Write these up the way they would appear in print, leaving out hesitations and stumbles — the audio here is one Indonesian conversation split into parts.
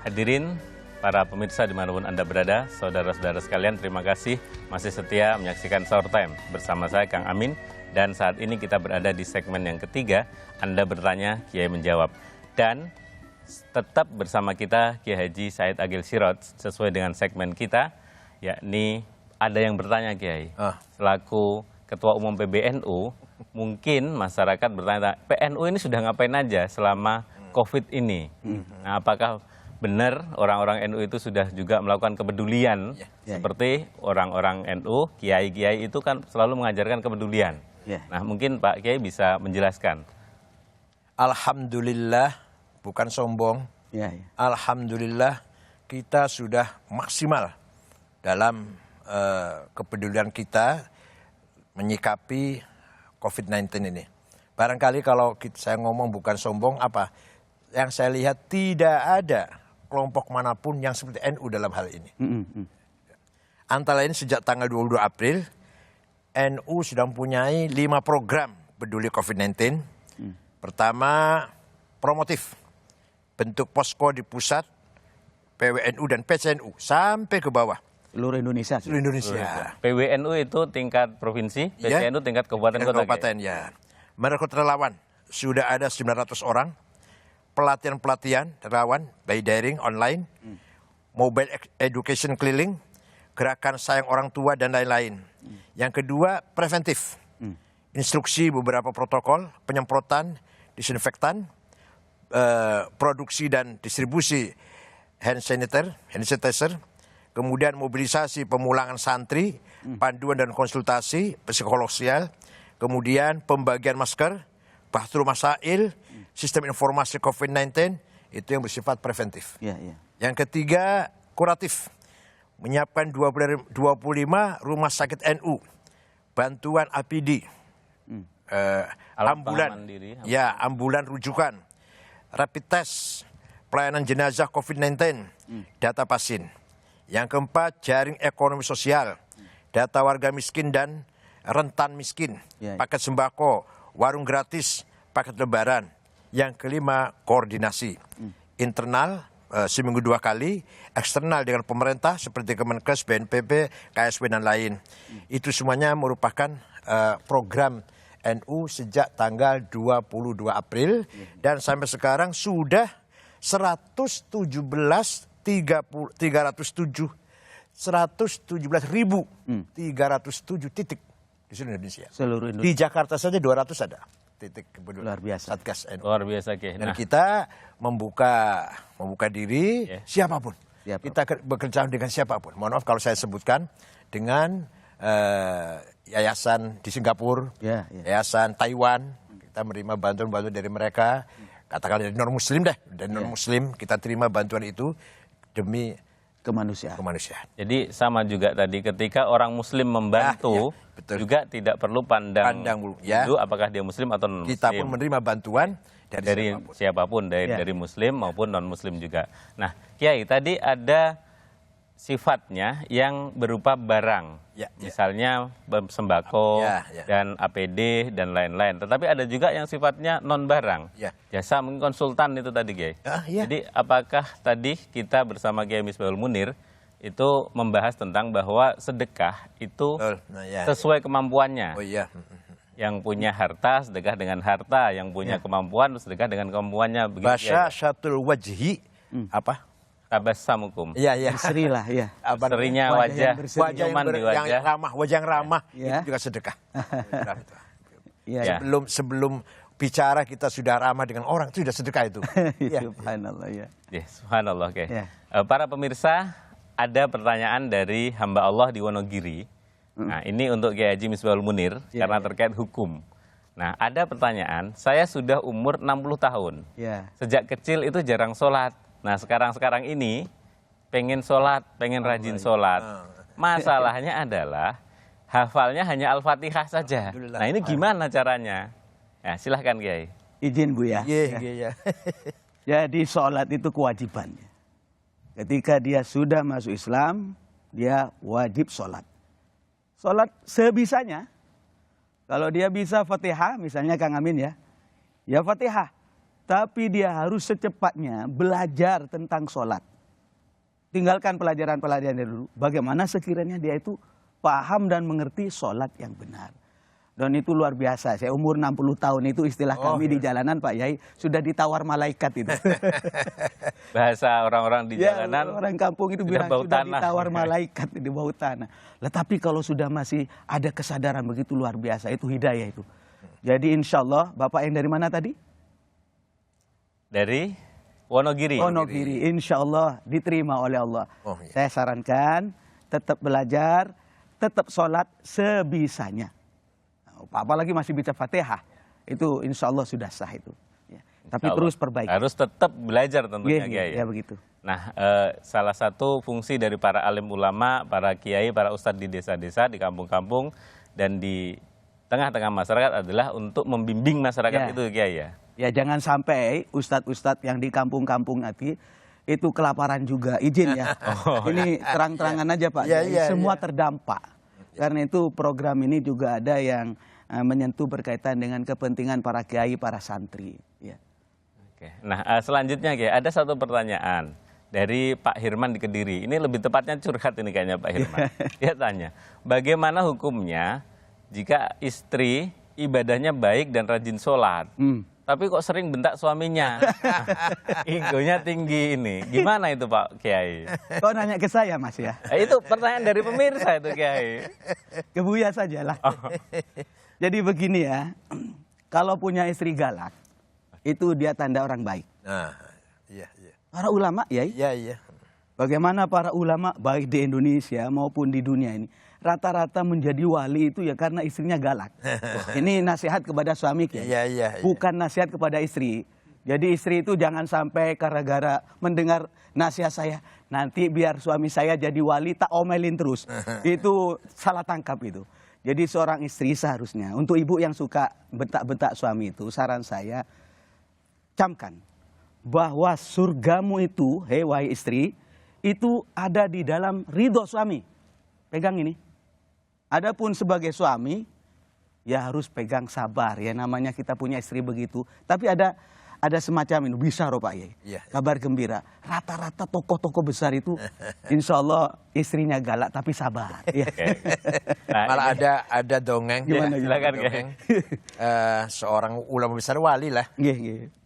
Hadirin, para pemirsa dimanapun Anda berada, saudara-saudara sekalian, terima kasih masih setia menyaksikan Sahur Time bersama saya Kang Amin. Dan saat ini kita berada di segmen yang ketiga, Anda bertanya, Kiai menjawab. Dan tetap bersama kita Kiai Haji Said Agil Sirot sesuai dengan segmen kita, yakni ada yang bertanya Kiai. Selaku Ketua Umum PBNU, mungkin masyarakat bertanya, PNU ini sudah ngapain aja selama COVID ini? Nah, apakah benar orang-orang NU itu sudah juga melakukan kepedulian seperti orang-orang NU, kiai-kiai itu kan selalu mengajarkan kepedulian. Nah, mungkin Pak Kiai bisa menjelaskan. Alhamdulillah, bukan sombong. Alhamdulillah kita sudah maksimal dalam kepedulian kita menyikapi COVID-19 ini. Barangkali kalau saya ngomong bukan sombong, apa? Yang saya lihat tidak ada kelompok manapun yang seperti NU dalam hal ini. Antara lain sejak tanggal 22 April, NU sudah mempunyai 5 program peduli COVID-19. Pertama, promotif. Bentuk posko di pusat, PWNU dan PCNU, sampai ke bawah. Seluruh Indonesia. Seluruh Indonesia. PWNU itu tingkat provinsi, PCNU tingkat kabupaten kota. Kabupaten, ya. Merekrut relawan, sudah ada 900 orang. Pelatihan-pelatihan relawan, by daring, online, mobile education keliling, gerakan sayang orang tua, dan lain-lain. Yang kedua, preventif. Instruksi beberapa protokol, penyemprotan, disinfektan, produksi dan distribusi hand sanitizer, kemudian mobilisasi pemulangan santri, panduan dan konsultasi psikososial, kemudian pembagian masker, bahtul masail, sistem informasi COVID-19, itu yang bersifat preventif. Yang ketiga, kuratif. Menyiapkan 25 rumah sakit NU, bantuan APD, ambulan rujukan, rapid test, pelayanan jenazah COVID-19, data pasien. Yang keempat, jaring ekonomi sosial, data warga miskin dan rentan miskin, paket sembako, warung gratis, paket lebaran. Yang kelima, koordinasi. Internal, seminggu 2 kali, eksternal dengan pemerintah seperti Kemenkes, BNPB, KSP, dan lain. Itu semuanya merupakan program NU sejak tanggal 22 April, dan sampai sekarang sudah 117.307 titik di seluruh Indonesia. Di Jakarta saja 200 ada titik kepedulian. Luar biasa. Satgas NU. Luar biasa, Kiai. Dan kita membuka diri siapapun. Kita bekerja dengan siapapun. Mohon maaf kalau saya sebutkan dengan yayasan di Singapura, yayasan Taiwan, kita menerima bantuan-bantuan dari mereka. Katakan dari non-muslim deh, dari non-muslim kita terima bantuan itu demi kemanusiaan. Jadi sama juga tadi ketika orang muslim membantu, juga tidak perlu pandang dulu apakah dia muslim atau non-muslim. Kita pun menerima bantuan dari siapapun, dari muslim maupun non-muslim juga. Nah, Kiai, tadi ada sifatnya yang berupa barang, misalnya sembako dan APD dan lain-lain. Tetapi ada juga yang sifatnya non barang, jasa mungkin konsultan itu tadi, Kiai. Jadi apakah tadi kita bersama Kiai Misbahul Munir itu membahas tentang bahwa sedekah itu sesuai kemampuannya. Yang punya harta sedekah dengan harta, yang punya kemampuan sedekah dengan kemampuannya. Bahasa syatul wajhi apa? Tabassamukum. Berserilah, Berserinya wajah yang ramah, itu juga sedekah. Sebelum bicara kita sudah ramah dengan orang, itu sudah sedekah itu. Subhanallah, Subhanallah, para pemirsa, ada pertanyaan dari hamba Allah di Wonogiri. Nah, ini untuk Kiai Haji Misbahul Munir karena terkait hukum. Nah, ada pertanyaan, saya sudah umur 60 tahun. Sejak kecil itu jarang sholat. Nah, sekarang ini pengen sholat, pengen rajin sholat. Masalahnya adalah hafalnya hanya Al-Fatihah saja. Nah, ini gimana caranya? Ya, silahkan, Kiai. Izin, Bu, ya. Jadi sholat itu kewajiban. Ketika dia sudah masuk Islam, dia wajib sholat. Sholat sebisanya. Kalau dia bisa Fatihah, misalnya Kang Amin ya Fatihah. Tapi dia harus secepatnya belajar tentang sholat. tinggalkan pelajaran-pelajaran dulu. Bagaimana sekiranya dia itu paham dan mengerti sholat yang benar. Dan itu luar biasa. Saya umur 60 tahun itu istilah kami di jalanan Pak Yai sudah ditawar malaikat itu. Bahasa orang-orang di jalanan. Orang kampung itu bilang sudah ditawar malaikat di bawah tanah. Tetapi kalau sudah masih ada kesadaran begitu luar biasa itu hidayah itu. Jadi insya Allah Bapak yang dari mana tadi? Dari Wonogiri. Wonogiri. Insya Allah diterima oleh Allah. Saya sarankan tetap belajar, tetap sholat sebisanya. Apalagi masih baca Fatihah, itu insya Allah sudah sah itu. Ya. Tapi terus perbaiki. Harus tetap belajar tentunya Kiai. Ya begitu. Nah, salah satu fungsi dari para alim ulama, para kiai, para ustadz di desa-desa, di kampung-kampung, dan di tengah-tengah masyarakat adalah untuk membimbing masyarakat itu Kiai ya. Ya jangan sampai ustadz-ustadz yang di kampung-kampung nanti itu kelaparan juga, izin ya. Ini terang-terangan aja Pak. Semua terdampak. Karena itu program ini juga ada yang menyentuh berkaitan dengan kepentingan para kiai, para santri. Ya. Oke. Nah selanjutnya Kiai, ada satu pertanyaan dari Pak Hirman di Kediri. Ini lebih tepatnya curhat ini kayaknya Pak Hirman. Dia tanya, bagaimana hukumnya jika istri ibadahnya baik dan rajin sholat, tapi kok sering bentak suaminya? Egonya tinggi ini. Gimana itu Pak Kiai? Kok nanya ke saya Mas ya? Itu pertanyaan dari pemirsa itu Kiai. Ke Buya sajalah. Jadi begini ya, kalau punya istri galak, itu dia tanda orang baik. Para ulama ya? Iya. Bagaimana para ulama baik di Indonesia maupun di dunia ini rata-rata menjadi wali itu ya karena istrinya galak. Ini nasihat kepada suami ya. Bukan nasihat kepada istri. Jadi istri itu jangan sampai gara-gara mendengar nasihat saya nanti biar suami saya jadi wali tak omelin terus. Itu salah tangkap itu. Jadi seorang istri seharusnya untuk ibu yang suka bentak-bentak suami itu saran saya camkan bahwa surgamu itu, hei wahai istri, itu ada di dalam ridho suami. Pegang ini. Adapun sebagai suami, ya harus pegang sabar. Ya namanya kita punya istri begitu. Tapi ada semacam ini, bisa Pak Yai. Kabar gembira. Rata-rata tokoh-tokoh besar itu, insya Allah istrinya galak tapi sabar. Ya. Nah, malah ada dongeng. Gimana, dongeng. Seorang ulama besar wali lah.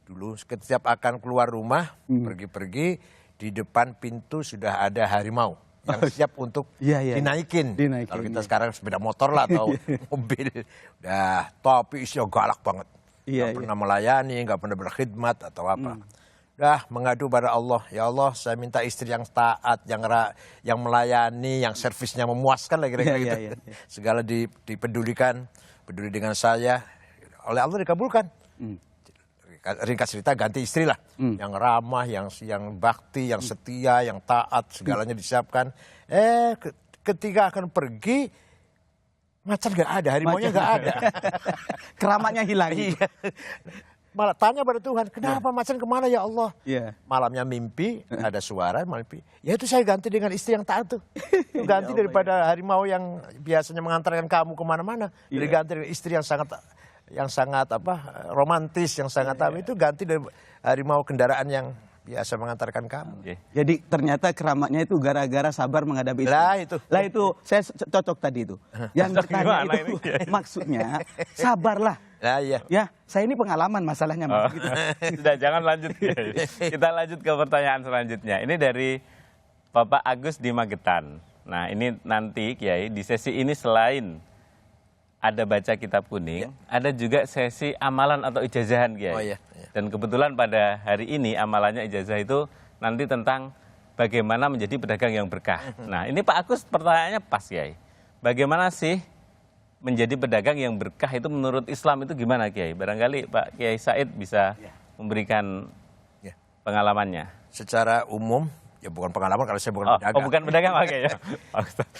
Dulu setiap akan keluar rumah, pergi-pergi, di depan pintu sudah ada harimau yang siap untuk dinaikin. Kalau kita sekarang sepeda motor lah atau mobil, udah tapi isinya galak banget, nggak pernah melayani, nggak pernah berkhidmat atau apa. Udah mengadu pada Allah, ya Allah saya minta istri yang taat, yang melayani, yang servisnya memuaskan lah kira-kira gitu. Segala dipedulikan, peduli dengan saya, oleh Allah dikabulkan. Ringkas cerita ganti istri lah, yang ramah, yang bakti, yang setia, yang taat, segalanya disiapkan. Ketika akan pergi, macan nggak ada, harimaunya nggak ada, keramatnya hilang. Malah tanya pada Tuhan, kenapa macan kemana ya Allah? Malamnya mimpi, ada suara mimpi. Ya itu saya ganti dengan istri yang taat tuh. Ganti daripada harimau yang biasanya mengantarkan kamu kemana-mana, diganti dengan istri yang sangat romantis, yang sangat itu ganti dari harimau kendaraan yang biasa mengantarkan kamu. Jadi ternyata keramatnya itu gara-gara sabar menghadapi istri. Lah itu saya cocok tadi itu. Yang bertanya itu maksudnya sabarlah. Ya, saya ini pengalaman masalahnya Mas. Sudah jangan lanjut. Kita lanjut ke pertanyaan selanjutnya. Ini dari Bapak Agus di Magetan. Nah, ini nanti Kiai di sesi ini selain ada baca kitab kuning, ada juga sesi amalan atau ijazahan Kiai. Dan kebetulan pada hari ini amalannya ijazah itu nanti tentang bagaimana menjadi pedagang yang berkah. Nah ini Pak Agus pertanyaannya pas Kiai. Bagaimana sih menjadi pedagang yang berkah itu menurut Islam itu gimana Kiai? Barangkali Pak Kiai Said bisa memberikan pengalamannya. Secara umum, ya bukan pengalaman kalau saya bukan pedagang. Bukan pedagang, oke ya.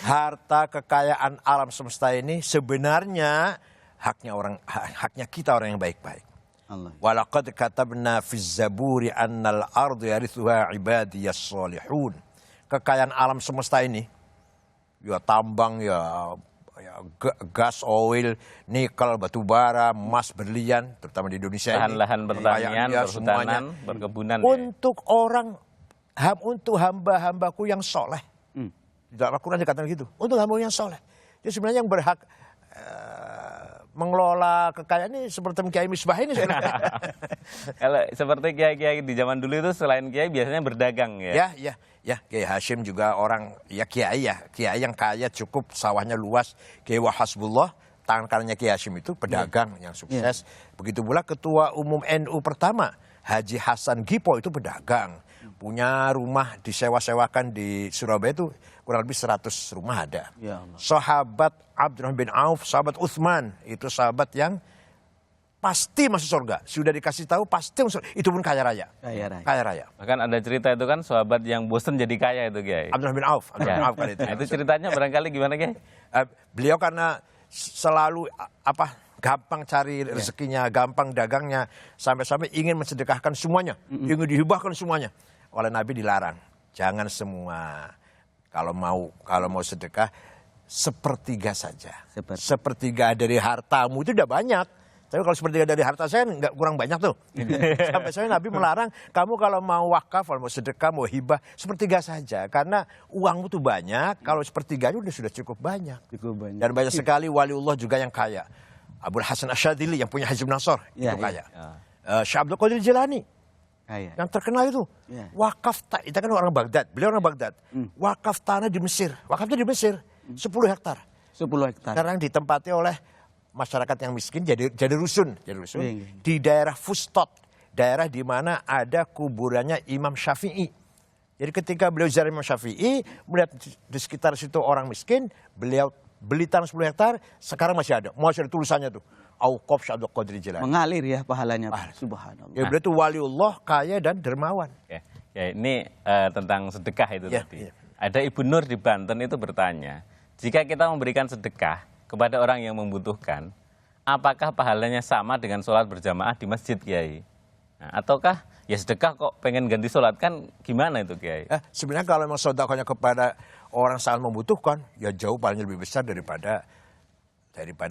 Harta kekayaan alam semesta ini sebenarnya haknya kita orang yang baik-baik. Walaqad katabna fiz zaburi annal ardu yarithuha ibadiyas sholihun. Kekayaan alam semesta ini, ya tambang, ya gas, oil, nikel, batu bara, emas, berlian, terutama di Indonesia ini. Lahan-lahan pertanian, perhutanan, perkebunan. Untuk orang untuk hamba-hambaku yang soleh. Di dalam Al-Quran dikatakan gitu. Untuk hamba yang soleh. Jadi sebenarnya yang berhak mengelola kekayaan ini seperti Kiai Misbah ini. Kalau seperti kiai-kiai di zaman dulu itu selain kiai biasanya berdagang ya. Ya, Kiai Hashim juga orang kiai yang kaya cukup, sawahnya luas. Kiai Wahasbullah, tangan kanannya Kiai Hashim itu pedagang yang sukses. Begitu pula Ketua Umum NU pertama Haji Hasan Gipo itu pedagang. Punya rumah disewa-sewakan di Surabaya itu kurang lebih 100 rumah ada. Ya Allah. Sahabat Abdurrahman bin Auf, sahabat Utsman, itu sahabat yang pasti masuk surga. Sudah dikasih tahu pasti masuk, itu pun kaya raya. Kaya raya. Bahkan ada cerita itu kan sahabat yang bosen jadi kaya itu Kiai. Abdurrahman bin Auf, Nah, itu ceritanya barangkali gimana Kiai? Beliau karena selalu gampang cari rezekinya, gampang dagangnya, sampai-sampai ingin mensedekahkan semuanya, ingin dihibahkan semuanya. Oleh Nabi dilarang, jangan semua. Kalau mau sedekah, sepertiga saja. Sepertiga dari hartamu itu udah banyak. Tapi kalau sepertiga dari harta saya nggak kurang banyak tuh. Sampai Nabi melarang, kamu kalau mau wakaf, kalau mau sedekah, mau hibah, sepertiga saja. Karena uangmu tuh banyak, kalau sepertiganya sudah cukup banyak. Dan banyak sekali waliullah juga yang kaya. Abul Hasan Asyadzili yang punya Hizb Nasr, itu kaya. Syekh Abdul Qadir Jilani, yang terkenal itu. Wakaf, itu kan orang Baghdad, beliau orang Baghdad. Wakaf tanah di Mesir, wakafnya di Mesir, 10 hektar. 10 hektar. Sekarang ditempati oleh masyarakat yang miskin jadi rusun. Di daerah Fustot, daerah di mana ada kuburannya Imam Syafi'i. Jadi ketika beliau ziarah Imam Syafi'i, melihat di sekitar situ orang miskin, beliau beli tanah 10 hektar, sekarang masih ada tulisannya tuh. Auqaf Syekh Abdul Qadir Jilani. Mengalir ya pahalanya. Subhanallah. Ya, beliau itu waliullah, kaya dan dermawan. Ya, ini tentang sedekah itu tadi. Ada Ibu Nur di Banten itu bertanya, jika kita memberikan sedekah kepada orang yang membutuhkan, apakah pahalanya sama dengan sholat berjamaah di masjid, Kiai? Nah, ataukah ya sedekah kok pengen ganti sholat, kan gimana itu, Kiai? Sebenarnya kalau memang sedekahnya kepada orang sangat membutuhkan, ya jauh paling lebih besar daripada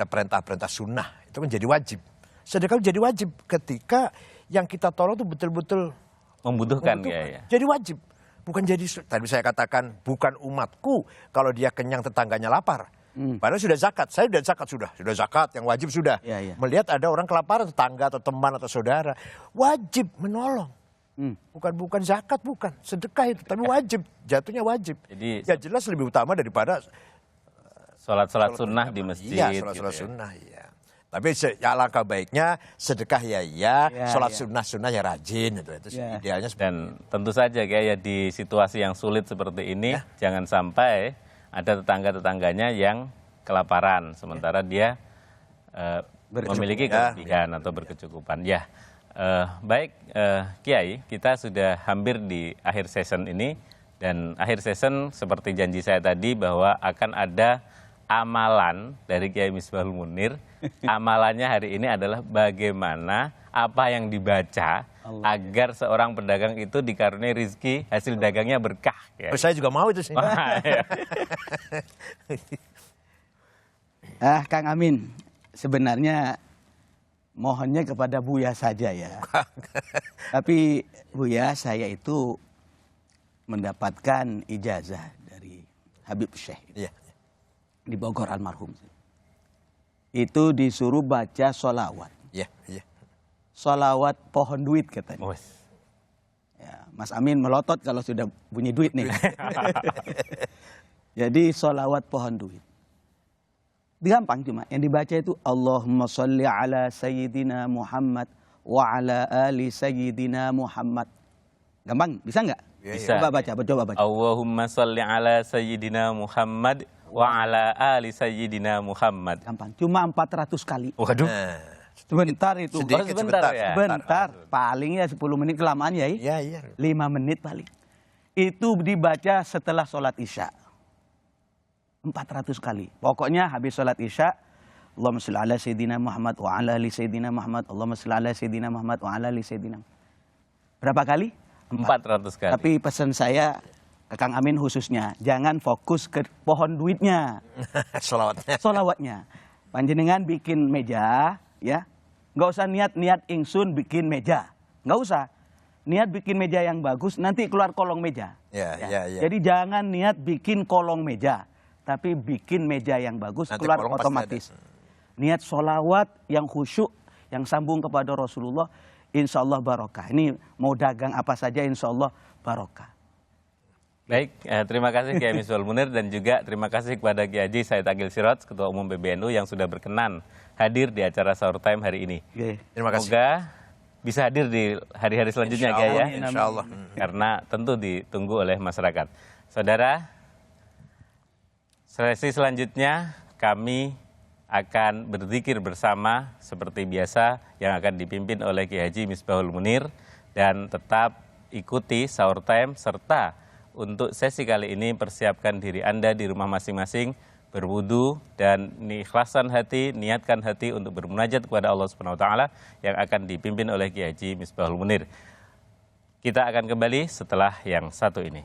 perintah-perintah sunnah. Itu menjadi wajib. Sedekah menjadi wajib ketika yang kita tolong itu betul-betul membutuhkan. Ya. Jadi wajib. Bukan jadi, tadi saya katakan, bukan umatku kalau dia kenyang tetangganya lapar. Padahal sudah zakat, saya sudah zakat sudah zakat, yang wajib sudah. Melihat ada orang kelaparan, tetangga atau teman atau saudara, wajib menolong. Bukan zakat, bukan sedekah itu, tapi wajib, jatuhnya wajib. Jadi ya jelas lebih utama daripada sholat sunnah di masjid. Iya, sholat sunnah, iya. Tapi ya alangkah baiknya sedekah sholat sunnah ya rajin itu idealnya. Dan tentu saja Kiai, ya di situasi yang sulit seperti ini, jangan sampai ada tetangga-tetangganya yang kelaparan sementara dia memiliki kelebihan atau berkecukupan. Baik Kiai, kita sudah hampir di akhir season ini, dan akhir season seperti janji saya tadi bahwa akan ada amalan dari Kiai Misbahul Munir. Amalannya hari ini adalah bagaimana apa yang dibaca agar seorang pedagang itu dikaruniai rezeki, hasil dagangnya berkah. Saya juga mau itu sih. Kang Amin, sebenarnya mohonnya kepada Buya saja ya. Tapi Buya, saya itu mendapatkan ijazah dari Habib Syekh di Bogor almarhum. Itu disuruh baca sholawat. Sholawat pohon duit katanya. Ya, Mas Amin melotot kalau sudah bunyi duit nih. Jadi sholawat pohon duit. Gampang cuma yang dibaca itu Allahumma sholli ala sayyidina Muhammad wa ala ali sayyidina Muhammad. Gampang, bisa nggak? Bisa. Coba baca. Allahumma sholli ala sayyidina Muhammad wa ala ali sayyidina Muhammad. Gampang, cuma 400 kali. Waduh. Sebentar itu. Sebentar ya. Sebentar. Palingnya 10 menit kelamaan ya. 5 menit paling. Itu dibaca setelah sholat Isya. 400 kali. Pokoknya habis sholat Isya, Allahumma sholli ala sayyidina Muhammad wa ala ali sayyidina Muhammad. Allahumma sholli ala sayyidina Muhammad wa ala ali sayyidina. Berapa kali? 400 kali. Tapi pesan saya ke Kang Amin khususnya, jangan fokus ke pohon duitnya. Sholawatnya. Panjenengan bikin meja, ya. Nggak usah niat ingsun bikin meja. Nggak usah. niat bikin meja yang bagus, nanti keluar kolong meja. Ya. Jadi jangan niat bikin kolong meja, tapi bikin meja yang bagus, Nanti keluar kolong pasti otomatis. Niat sholawat yang khusyuk, yang sambung kepada Rasulullah, insya Allah barokah. Ini mau dagang apa saja, insya Allah barokah. Baik, terima kasih Kiai Misbahul Munir dan juga terima kasih kepada Kiai Haji Said Agil Siraj, Ketua Umum PBNU yang sudah berkenan hadir di acara Sahur Time hari ini. Terima kasih. Semoga bisa hadir di hari-hari selanjutnya Kiai ya. Insya Allah. Karena tentu ditunggu oleh masyarakat. Saudara, sesi selanjutnya kami akan berzikir bersama seperti biasa yang akan dipimpin oleh Kiai Haji Misbahul Munir, dan tetap ikuti Sahur Time serta untuk sesi kali ini persiapkan diri Anda di rumah masing-masing, berwudu dan ikhlasan hati, niatkan hati untuk bermunajat kepada Allah Subhanahu wa taala yang akan dipimpin oleh Kiai Haji Misbahul Munir. Kita akan kembali setelah yang satu ini.